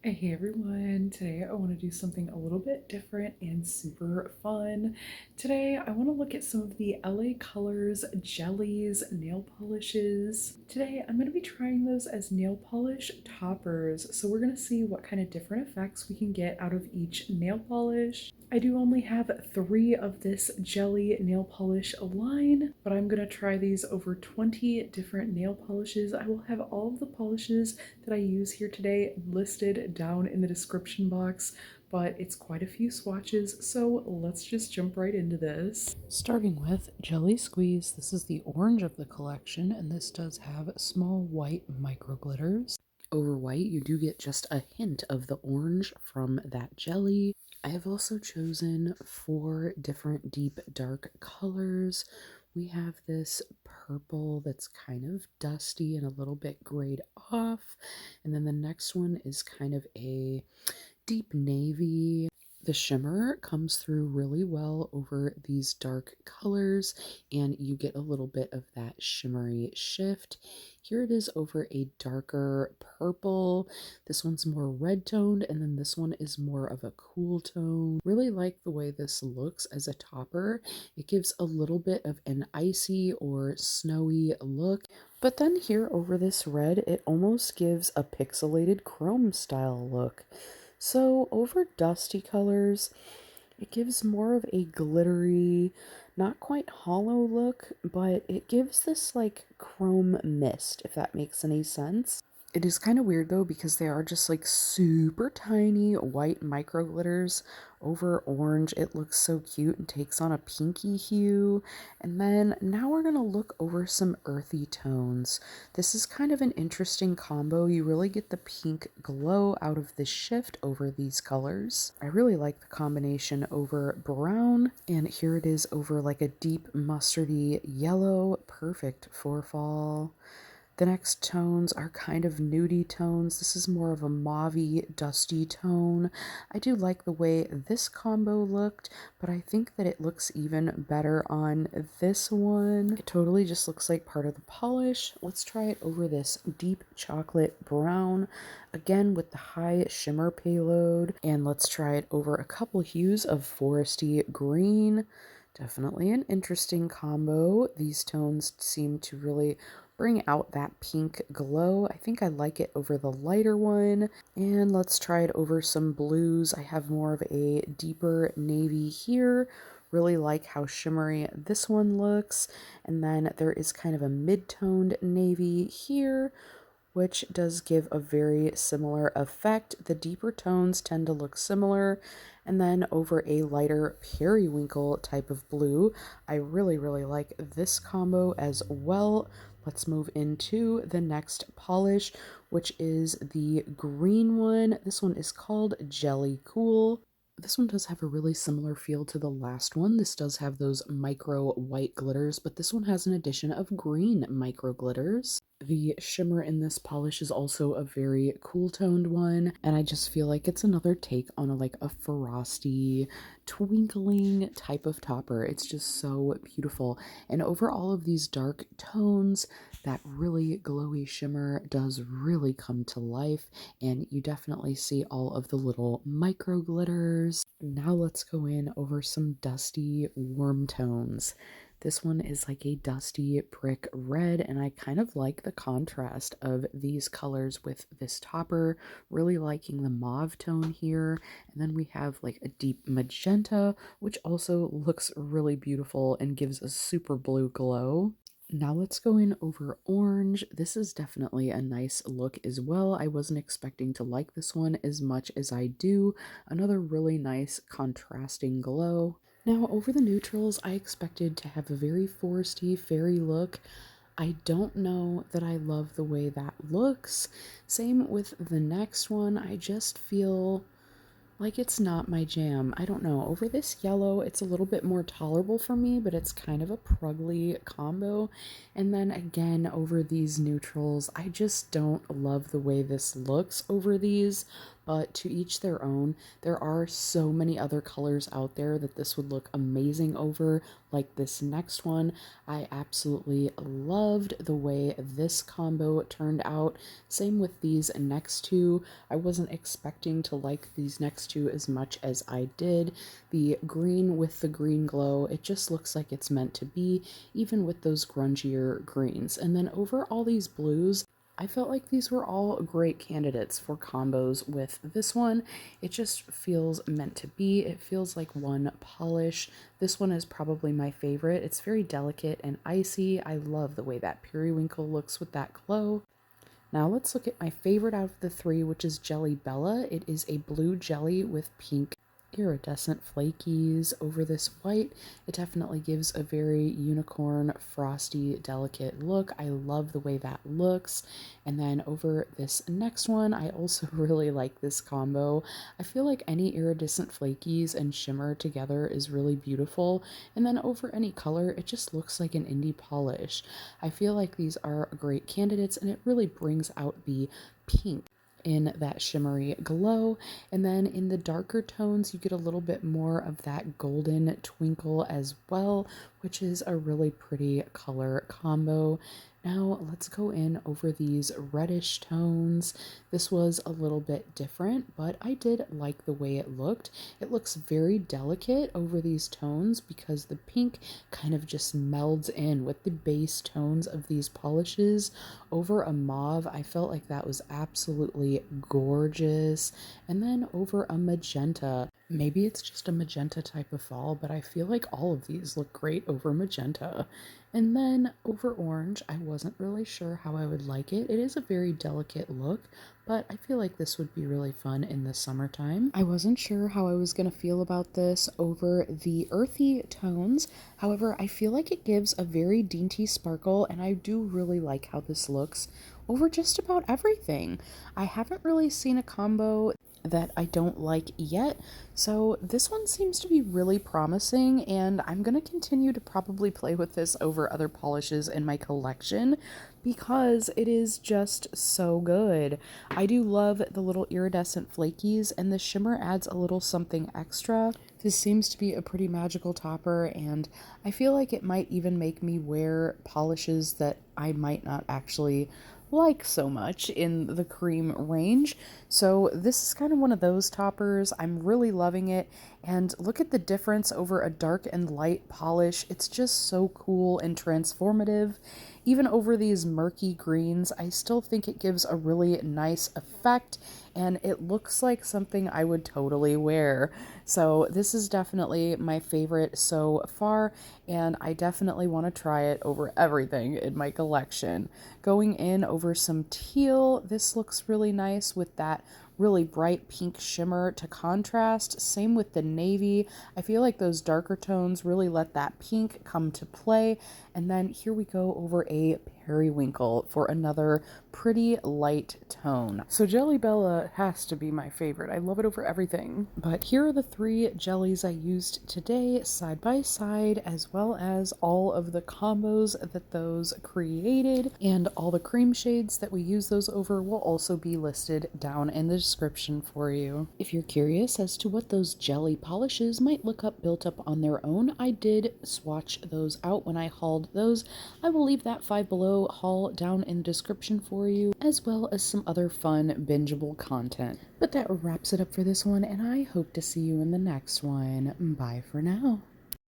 Hey everyone, today I want to do something a little bit different and super fun. Today I want to look at some of the LA Colors jellies nail polishes. Today I'm going to be trying those as nail polish toppers, so we're going to see what kind of different effects we can get out of each nail polish. I do only have 3 of this jelly nail polish line, but I'm going to try these over 20 different nail polishes. I will have all of the polishes that I use here today listed down in the description box, but it's quite a few swatches, so let's just jump right into this. Starting with Jelly Squeeze, this is the orange of the collection, and this does have small white micro glitters. Over white, you do get just a hint of the orange from that jelly. I have also chosen 4 different deep dark colors. We have this purple that's kind of dusty and a little bit grayed off. And then the next one is kind of a deep navy. The shimmer comes through really well over these dark colors, and you get a little bit of that shimmery shift. Here it is over a darker purple. This one's more red toned, and then this one is more of a cool tone. Really like the way this looks as a topper. It gives a little bit of an icy or snowy look. But then here over this red, it almost gives a pixelated chrome style look. So over dusty colors, it gives more of a glittery, not quite hollow look, but it gives this like chrome mist, if that makes any sense. It is kind of weird though because they are just like super tiny white micro glitters over orange. It looks so cute and takes on a pinky hue. And then now we're going to look over some earthy tones. This is kind of an interesting combo. You really get the pink glow out of the shift over these colors. I really like the combination over brown, and here it is over like a deep mustardy yellow, perfect for fall. The next tones are kind of nudie tones. This is more of a mauvey, dusty tone. I do like the way this combo looked, but I think that it looks even better on this one. It totally just looks like part of the polish. Let's try it over this deep chocolate brown, again with the high shimmer payload. And let's try it over a couple hues of foresty green. Definitely an interesting combo. These tones seem to really bring out that pink glow. I think I like it over the lighter one. And let's try it over some blues. I have more of a deeper navy here. Really like how shimmery this one looks. And then there is kind of a mid-toned navy here, which does give a very similar effect. The deeper tones tend to look similar. And then over a lighter periwinkle type of blue, I really like this combo as well. Let's move into the next polish, which is the green one. This one is called Jelly Cool. This one does have a really similar feel to the last one. This does have those micro white glitters, but this one has an addition of green micro glitters. The shimmer in this polish is also a very cool toned one, and I just feel like it's another take on a frosty, twinkling type of topper. It's just so beautiful. And over all of these dark tones, that really glowy shimmer does really come to life, and you definitely see all of the little micro glitters. Now let's go in over some dusty warm tones. This one is like a dusty brick red, and I kind of like the contrast of these colors with this topper. Really liking the mauve tone here. And then we have like a deep magenta, which also looks really beautiful and gives a super blue glow. Now let's go in over orange. This is definitely a nice look as well. I wasn't expecting to like this one as much as I do. Another really nice contrasting glow. Now, over the neutrals, I expected to have a very foresty, fairy look. I don't know that I love the way that looks. Same with the next one. I just feel like it's not my jam. I don't know. Over this yellow, it's a little bit more tolerable for me, but it's kind of a prugly combo. And then again, over these neutrals, I just don't love the way this looks over these. but to each their own. There are so many other colors out there that this would look amazing over, like this next one. I absolutely loved the way this combo turned out. Same with these next two. I wasn't expecting to like these next two as much as I did. The green with the green glow, it just looks like it's meant to be, even with those grungier greens. And then over all these blues, I felt like these were all great candidates for combos with this one. It just feels meant to be. It feels like one polish. This one is probably my favorite. It's very delicate and icy. I love the way that periwinkle looks with that glow. Now let's look at my favorite out of the three, which is Jelly Bella. It is a blue jelly with pink iridescent flakies over this white. It definitely gives a very unicorn, frosty, delicate look. I love the way that looks. And then over this next one, I also really like this combo. I feel like any iridescent flakies and shimmer together is really beautiful. And then over any color, it just looks like an indie polish. I feel like these are great candidates, and it really brings out the pink in that shimmery glow. And then in the darker tones, you get a little bit more of that golden twinkle as well, which is a really pretty color combo. Now let's go in over these reddish tones. This was a little bit different, but I did like the way it looked. It looks very delicate over these tones because the pink kind of just melds in with the base tones of these polishes. Over a mauve, I felt like that was absolutely gorgeous. And then over a magenta, maybe it's just a magenta type of fall, but I feel like all of these look great over magenta. And then over orange, I wasn't really sure how I would like it. It is a very delicate look, but I feel like this would be really fun in the summertime. I wasn't sure how I was going to feel about this over the earthy tones. However, I feel like it gives a very dainty sparkle, and I do really like how this looks over just about everything. I haven't really seen a combo that I don't like yet, so this one seems to be really promising, and I'm going to continue to probably play with this over other polishes in my collection because it is just so good. I do love the little iridescent flakies, and the shimmer adds a little something extra. This seems to be a pretty magical topper, and I feel like it might even make me wear polishes that I might not actually like so much in the cream range. So this is kind of one of those toppers. I'm really loving it, and look at the difference over a dark and light polish. It's just so cool and transformative. Even over these murky greens, I still think it gives a really nice effect, and it looks like something I would totally wear. So this is definitely my favorite so far, and I definitely want to try it over everything in my collection. Going in over some teal, this looks really nice with that really bright pink shimmer to contrast. Same with the navy. I feel like those darker tones really let that pink come to play. And then here we go over a periwinkle for another pretty light tone. So Jelly Bella has to be my favorite. I love it over everything. But here are the three jellies I used today side by side, as well as all of the combos that those created, and all the cream shades that we use those over will also be listed down in the description for you. If you're curious as to what those jelly polishes might look up built up on their own, I did swatch those out when I hauled those. I will leave that Five Below haul down in the description for you, as well as some other fun bingeable content. But that wraps it up for this one, and I hope to see you in the next one. Bye for now.